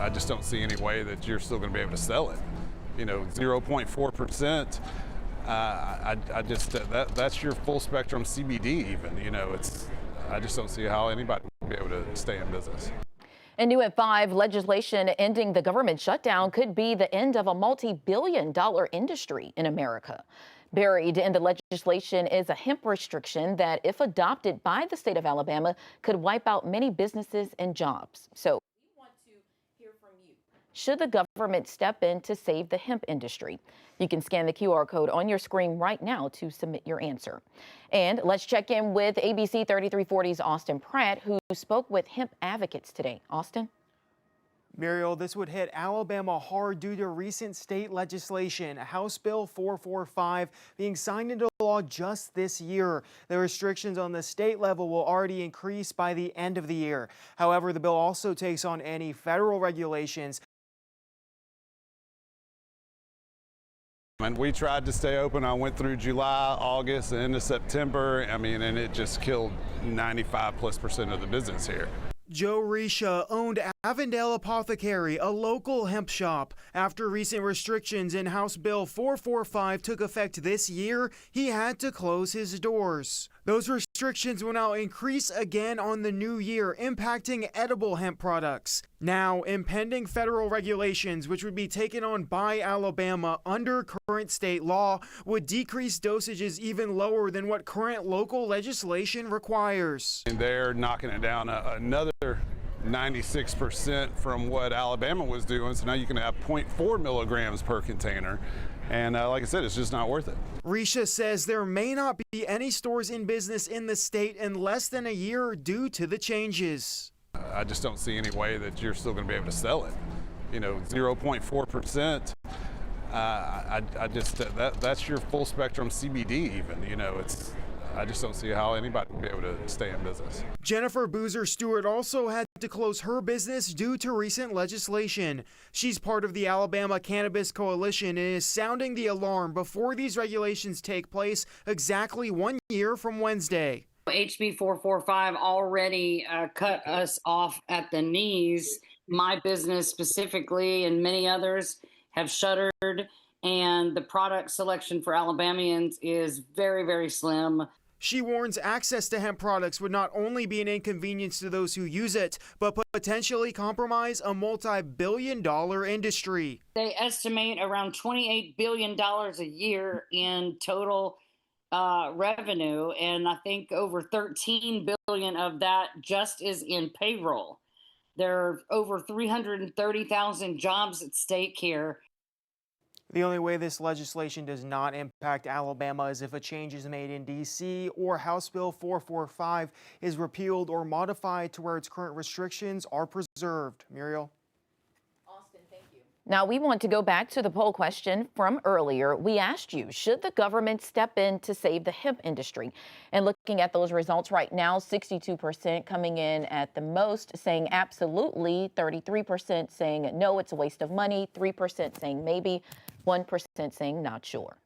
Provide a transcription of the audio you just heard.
I just don't see any way that you're still going to be able to sell it. 0.4%. That's your full spectrum CBD even. I just don't see how anybody will be able to stay in business. And new at 5, legislation ending the government shutdown could be the end of a multi-billion-dollar industry in America. Buried in the legislation is a hemp restriction that, if adopted by the state of Alabama, could wipe out many businesses and jobs. So we want to hear from you. Should the government step in to save the hemp industry? You can scan the QR code on your screen right now to submit your answer. And let's check in with ABC 3340's Austin Pratt, who spoke with hemp advocates today. Austin? Muriel, this would hit Alabama hard due to recent state legislation, House Bill 445 being signed into law just this year. The restrictions on the state level will already increase by the end of the year. However, the bill also takes on any federal regulations. And we tried to stay open. I went through July, August, and into September. And it just killed 95+% of the business here. Joe Risha owned Avondale Apothecary, a local hemp shop. After recent restrictions in House Bill 445 took effect this year, he had to close his doors. Those restrictions will now increase again on the new year, impacting edible hemp products. Now, impending federal regulations, which would be taken on by Alabama under current state law, would decrease dosages even lower than what current local legislation requires. And they're knocking it down another 96% from what Alabama was doing. So now you can have 0.4 milligrams per container. And like I said, it's just not worth it. Risha says there may not be any stores in business in the state in less than a year due to the changes. I just don't see any way that you're still going to be able to sell it. 0.4%. That's your full spectrum CBD even. I just don't see how anybody will be able to stay in business. Jennifer Boozer Stewart also had to close her business due to recent legislation. She's part of the Alabama Cannabis Coalition and is sounding the alarm before these regulations take place exactly 1 year from Wednesday. HB 445 already cut us off at the knees. My business specifically and many others have shuttered, and the product selection for Alabamians is very, very slim. She warns access to hemp products would not only be an inconvenience to those who use it, but potentially compromise a multi-billion-dollar industry. They estimate around $28 billion a year in total revenue, and I think over $13 billion of that just is in payroll. There are over 330,000 jobs at stake here. The only way this legislation does not impact Alabama is if a change is made in D.C. or House Bill 445 is repealed or modified to where its current restrictions are preserved. Muriel? Austin, thank you. Now we want to go back to the poll question from earlier. We asked you, should the government step in to save the hemp industry? And looking at those results right now, 62% coming in at the most saying absolutely, 33% saying no, it's a waste of money, 3% saying maybe, 1% saying not sure.